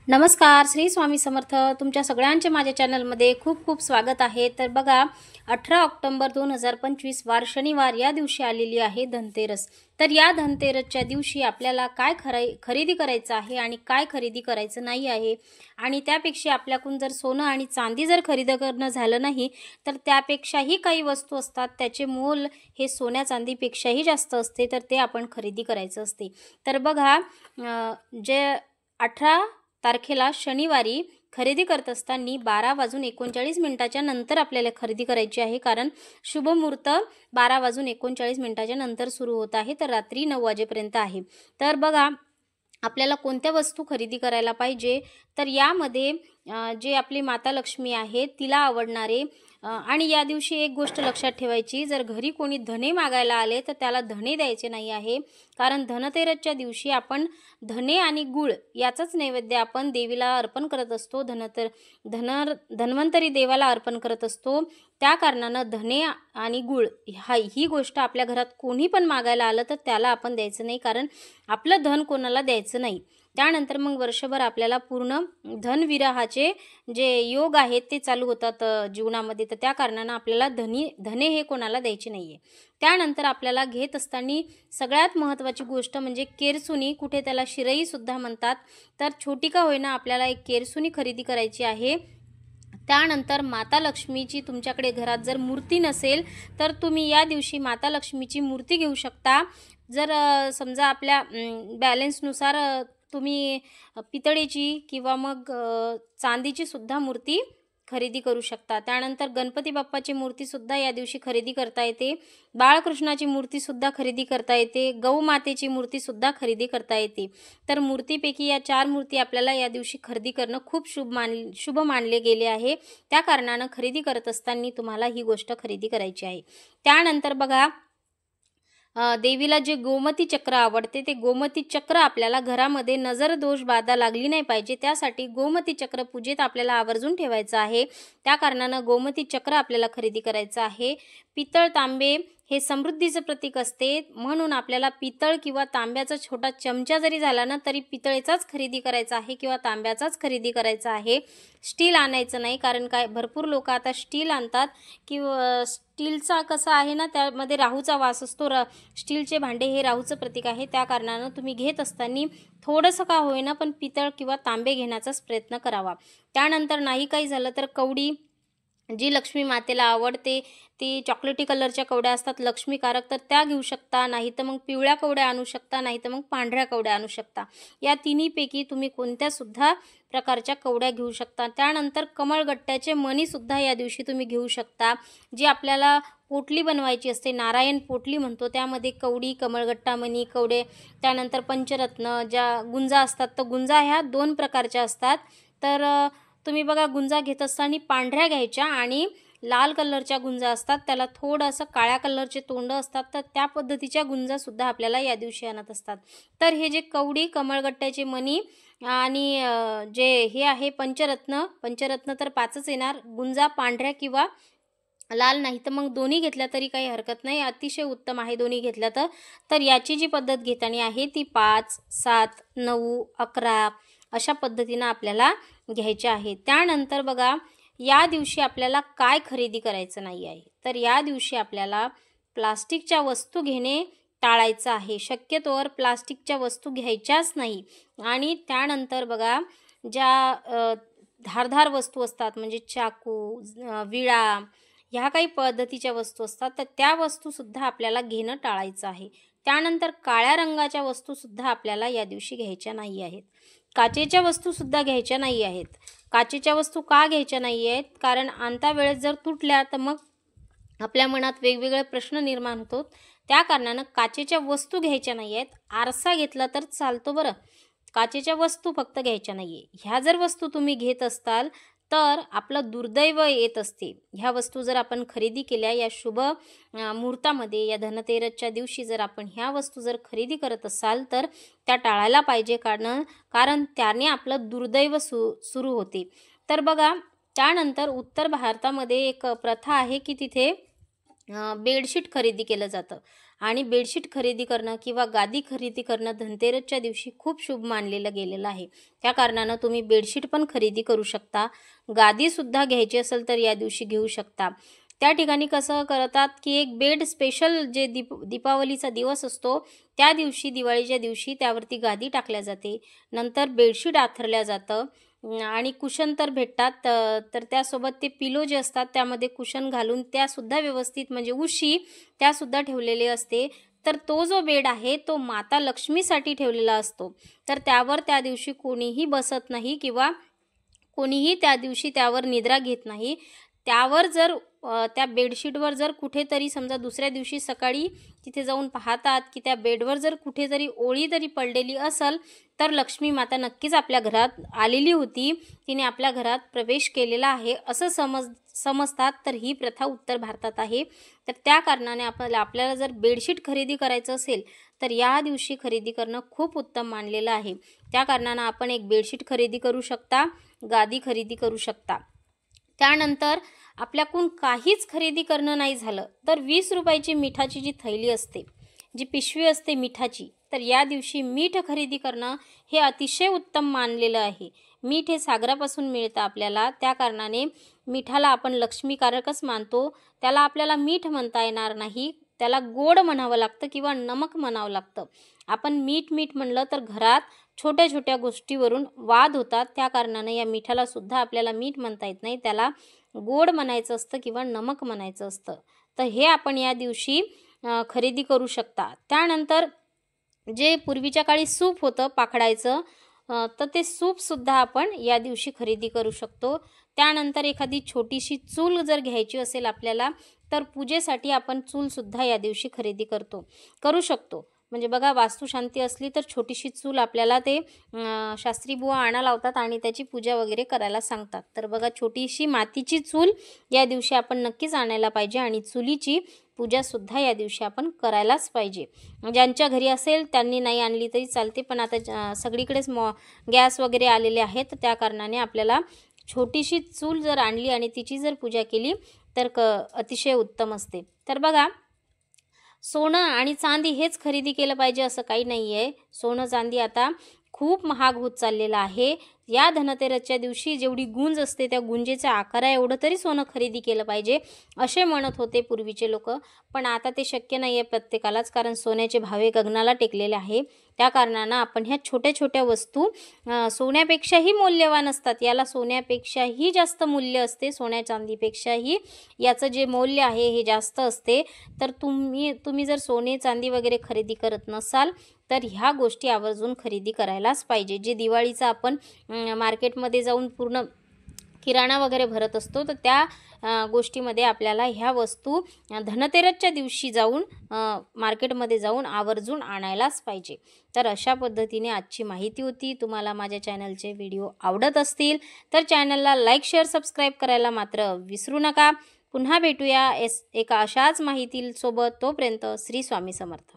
नमस्कार, श्री स्वामी समर्थ. तुमच्या सगळ्यांचे माझ्या चॅनलमध्ये खूप खूप स्वागत आहे. तर बघा, 18 ऑक्टोबर 2025 वार शनिवार या दिवशी आलेली आहे धनतेरस. तर या धनतेरसच्या दिवशी आपल्याला काय खरेदी करायचं आहे आणि काय खरेदी करायचं नाही आहे, आणि त्यापेक्षा आपल्याकडून जर सोनं आणि चांदी जर खरेदी करणं झालं नाही तर त्यापेक्षाही काही वस्तू असतात, त्याचे मोल हे सोन्या चांदीपेक्षाही जास्त असते, तर ते आपण खरेदी करायचं असते. तर बघा, जे 18 तारखेला शनिवारी खरेदी करत असताना 12:39 नंतर आपल्याला खरेदी करायची आहे, कारण शुभ मुहूर्त 12:39 नंतर सुरू होत आहे, तर रात्री 9 वाजेपर्यंत आहे. तर बघा, आपल्याला कोणत्या वस्तू खरेदी करायला पाहिजे, तर यामध्ये जे आपली माता लक्ष्मी आहे तिला आवडणारे, आणि या दिवशी एक गोष्ट लक्षात ठेवायची, जर घरी कोणी धने मागायला आले तर त्याला धने द्यायचे नाही आहे, कारण धनतेरसच्या दिवशी आपण धने आणि गूळ याचाच नैवेद्य आपण देवीला अर्पण करत असतो. धन्वंतरी देवाला अर्पण करत असतो. त्या कारणानं धने आणि गूळ ही गोष्ट आपल्या घरात कोणी पण मागायला आलं तर त्याला आपण द्यायचं नाही, कारण आपलं धन कोणाला द्यायचं नाही. त्यानंतर मग वर्षभर आपल्याला पूर्ण धनविरहाचे जे योग आहेत ते चालू होतात जीवनामध्ये, तर त्या कारणानं आपल्याला धने हे कोणाला द्यायचे नाही आहे. त्यानंतर आपल्याला घेत असताना सगळ्यात महत्त्वाची गोष्ट म्हणजे केरसुनी, कुठे त्याला शिरईसुद्धा म्हणतात. तर छोटी का होईना आपल्याला एक केरसुनी खरेदी करायची आहे. त्यानंतर माता लक्ष्मीची तुमच्याकडे घरात जर मूर्ती नसेल तर तुम्ही या दिवशी माता लक्ष्मीची मूर्ती घेऊ शकता. जर समजा आपल्या बॅलन्सनुसार तुम्ही पितळेची किंवा मग चांदीची सुद्धा मूर्ती खरेदी करू शकता. त्यानंतर गणपती बाप्पाची मूर्तीसुद्धा या दिवशी खरेदी करता येते. बाळकृष्णाची मूर्तीसुद्धा खरेदी करता येते. गौमातेची मूर्तीसुद्धा खरेदी करता येते. तर मूर्तीपैकी या 4 मूर्ती आपल्याला या दिवशी खरेदी करणं खूप शुभ मानले गेले आहे. त्या कारणानं खरेदी करत असताना तुम्हाला ही गोष्ट खरेदी करायची आहे. त्यानंतर बघा, देवीला जे गोमती चक्र आवडते, ते गोमती चक्र आपल्याला घरामध्ये नजर दोष बाधा लागली नाही पाहिजे, त्यासाठी गोमती चक्र पूजेत आपल्याला आवर्जून ठेवायचं आहे. त्या कारणानं गोमती चक्र आपल्याला खरेदी करायचं आहे. पितळ तांबे हे समृद्धीचं प्रतीक असते, म्हणून आपल्याला पितळ किंवा तांब्याचा छोटा चमचा जरी झाला ना तरी पितळेचाच खरेदी करायचा आहे किंवा तांब्याचाच खरेदी करायचा आहे. स्टील आणायचं नाही, कारण काय भरपूर लोक आता स्टील आणतात, किंवा स्टीलचा कसं आहे ना, त्यामध्ये राहूचा वास असतो. स्टीलचे भांडे हे राहूचं प्रतीक आहे. त्या कारणानं तुम्ही घेत असताना थोडंसं का होईना पण पितळ किंवा तांबे घेण्याचाच प्रयत्न करावा. त्यानंतर नाही काही झालं तर कवडी, जी लक्ष्मी मातेला आवडते, ती चॉकलेटी कलरच्या कवड्या असतात लक्ष्मीकारक, तर त्या घेऊ शकता. नाही तर मग पिवळ्या कवड्या आणू शकता, नाही तर मग पांढऱ्या कवड्या आणू शकता. या तिन्हीपैकी तुम्ही कोणत्यासुद्धा प्रकारच्या कवड्या घेऊ शकता. त्यानंतर कमळगट्ट्याचे मणीसुद्धा या दिवशी तुम्ही घेऊ शकता. जी आपल्याला पोटली बनवायची असते, नारायण पोटली म्हणतो, त्यामध्ये कवडी, कमळगट्टा, मणी, कवडे, त्यानंतर पंचरत्न, ज्या गुंजा असतात, तर गुंजा ह्या 2 प्रकारच्या असतात. तर तुम्ही बघा, गुंजा घेत असताना पांढऱ्या घ्यायच्या, आणि लाल कलरच्या गुंजा असतात त्याला थोडंसं काळ्या कलरचे तोंड असतात, तर त्या पद्धतीच्या गुंजासुद्धा आपल्याला या दिवशी आणत असतात. तर हे जे कवडी, कमळगट्ट्याचे मणी आणि जे हे आहे पंचरत्न तर 5च येणार. गुंजा पांढऱ्या किंवा लाल, नाही तर मग दोन्ही घेतल्या तरी काही हरकत नाही, अतिशय उत्तम आहे दोन्ही घेतल्या तर. तर याची जी पद्धत घेताना आहे ती 5, 7, 9, 11 अशा पद्धतीनं आपल्याला घ्यायचे आहे. त्यानंतर बघा, या दिवशी आपल्याला काय खरेदी करायचं नाही आहे, तर या दिवशी आपल्याला प्लास्टिकच्या वस्तू घेणे टाळायचं आहे. शक्यतोवर प्लास्टिकच्या वस्तू घ्यायच्याच नाही. आणि त्यानंतर बघा, ज्या धारदार वस्तू असतात म्हणजे चाकू, विळा, ह्या काही पद्धतीच्या वस्तू असतात, तर त्या वस्तूसुद्धा आपल्याला घेणं टाळायचं आहे. त्यानंतर काळ्या रंगाच्या वस्तूसुद्धा आपल्याला या दिवशी घ्यायच्या नाही आहेत. काचेच्या वस्तूसुद्धा घ्यायच्या नाही आहेत. काचेच्या वस्तू का घ्यायच्या नाही आहेत, कारण आणता वेळेस जर तुटल्या तर मग आपल्या मनात वेगवेगळे प्रश्न निर्माण होतात. त्या कारणानं काचेच्या वस्तू घ्यायच्या नाही आहेत. आरसा घेतला तर चालतो बरं, काचेच्या वस्तू फक्त घ्यायच्या नाही आहे. ह्या जर वस्तू तुम्ही घेत असाल तर आपलं दुर्दैव येत असते. ह्या वस्तू जर आपण खरेदी केल्या या शुभ मुहूर्तामध्ये, या धनतेरसच्या दिवशी जर आपण ह्या वस्तू जर खरेदी करत असाल तर त्या टाळायला पाहिजे, कारण त्याने आपलं दुर्दैव सुरू होते. तर बघा, त्यानंतर उत्तर भारतामध्ये एक प्रथा आहे की तिथे बेडशीट खरेदी केलं जातं. आणि बेडशीट खरेदी करणं किंवा गादी खरेदी करणं धनतेरसच्या दिवशी खूप शुभ मानलेलं गेलेलं आहे. त्या कारणानं तुम्ही बेडशीट पण खरेदी करू शकता. गादीसुद्धा घ्यायची असेल तर या दिवशी घेऊ शकता. त्या ठिकाणी कसं करतात, की एक बेड स्पेशल जे दीपावलीचा दिवस असतो, त्या दिवशी दिवाळीच्या दिवशी त्यावरती गादी टाकल्या जाते. नंतर बेडशीट आथरल्या जातं आणि कुशन तर भेटतात. तर त्यासोबत ते पिलो जे असतात त्यामध्ये कुशन घालून त्यासुद्धा व्यवस्थित म्हणजे उशी त्यासुद्धा ठेवलेली असते. तर तो जो बेड आहे तो माता लक्ष्मीसाठी ठेवलेला असतो. तर त्यावर त्या दिवशी कोणीही बसत नाही किंवा कोणीही त्या दिवशी त्यावर निद्रा घेत नाही. त्यावर जर त्या बेडशीटवर जर कुठेतरी समजा दुसऱ्या दिवशी सकाळी तिथे जाऊन पाहतात, की त्या बेडवर जर कुठेतरी ओळी तरी पडलेली असेल, तर लक्ष्मी माता नक्कीच आपल्या घरात आलेली होती. तिने आपल्या घरात प्रवेश केलेला आहे असं समजतात. तर ही प्रथा उत्तर भारतात आहे. तर त्या कारणाने आपल्याला जर बेडशीट खरेदी करायचं असेल, तर या दिवशी खरेदी करणं खूप उत्तम मानलेलं आहे. त्या कारणानं आपण एक बेडशीट खरेदी करू शकता, गादी खरेदी करू शकता. त्यानंतर आपल्याकडून काहीच खरेदी करणं नाही झालं, तर 20 रुपयाची मिठाची जी थैली असते, जी पिशवी असते मिठाची, तर या दिवशी मीठ खरेदी करणं हे अतिशय उत्तम मानलेलं आहे. मीठ हे सागरापासून मिळतं आपल्याला. त्या कारणाने मिठाला आपण लक्ष्मीकारकच मानतो. त्याला आपल्याला मीठ म्हणता येणार नाही. त्याला गोड म्हणावं लागतं किंवा नमक म्हणावं लागतं. आपण मीठ म्हणलं तर घरात छोट्या-छोट्या गोष्टीवरून वाद होतात. त्या कारणाने या मिठाला सुद्धा आपल्याला मीठ म्हणता येत नाही. त्याला गोड म्हणायचं असतं किंवा नमक म्हणायचं असतं. तर हे आपण या दिवशी खरेदी करू शकता. त्यानंतर जे पूर्वीच्या काळी सूप होतं पाखडायचं, तर ते सूपसुद्धा आपण या दिवशी खरेदी करू शकतो. त्यानंतर एखादी छोटीशी चूल जर घ्यायची असेल आपल्याला, तर पूजेसाठी आपण चूलसुद्धा या दिवशी खरेदी करू शकतो. म्हणजे बघा वास्तुशांती असली तर छोटीशी चूल आपल्याला ते शास्त्री बुवा आणा लावतात आणि त्याची पूजा वगैरे करायला सांगतात. तर बघा छोटीशी मातीची चूल या दिवशी आपण नक्कीच आणायला पाहिजे आणि चुलीची पूजासुद्धा या दिवशी आपण करायलाच पाहिजे. ज्यांच्या घरी असेल त्यांनी नाही आणली तरी चालते, पण आता सगळीकडेच गॅस वगैरे आलेले आहेत. त्या कारणाने आपल्याला छोटीशी चूल जर आणली आणि तिची जर पूजा केली तर अतिशय उत्तम असते. तर बघा सोनं आणि चांदी हेच खरेदी केलं पाहिजे असं काही नाही आहे. सोनं चांदी आता खूप महाग होत चाललेलं आहे. या धनतेरसच्या दिवशी जेवढी गुंज असते त्या गुंजेच्या आकारा एवढं तरी सोनं खरेदी केलं पाहिजे असे म्हणत होते पूर्वीचे लोक. पण आता ते शक्य नाही आहे प्रत्येकालाच, कारण सोन्याचे भावे गगनाला टेकलेले आहे. त्या कारणानं आपण ह्या छोट्या छोट्या वस्तू सोन्यापेक्षाही मौल्यवान असतात. याला सोन्यापेक्षाही जास्त मूल्य असते. सोन्या चांदीपेक्षाही याचं जे मूल्य आहे हे जास्त असते. तर तुम्ही जर सोने चांदी वगैरे खरेदी करत नसाल तर ह्या गोष्टी आवर्जून खरेदी करायलाच पाहिजे. जे दिवाळीचं आपण मार्केटमध्ये जाऊन पूर्ण किराणा वगैरे भरत असतो, तर त्या गोष्टीमध्ये आपल्याला ह्या वस्तू धनतेरसच्या दिवशी जाऊन मार्केटमध्ये जाऊन आवर्जून आणायलाच पाहिजे. तर अशा पद्धतीने आजची माहिती होती. तुम्हाला माझ्या चॅनलचे व्हिडिओ आवडत असतील तर चॅनलला लाईक, शेअर, सबस्क्राईब करायला मात्र विसरू नका. पुन्हा भेटूया एका अशाच माहितीसोबत. तोपर्यंत श्री स्वामी समर्थ.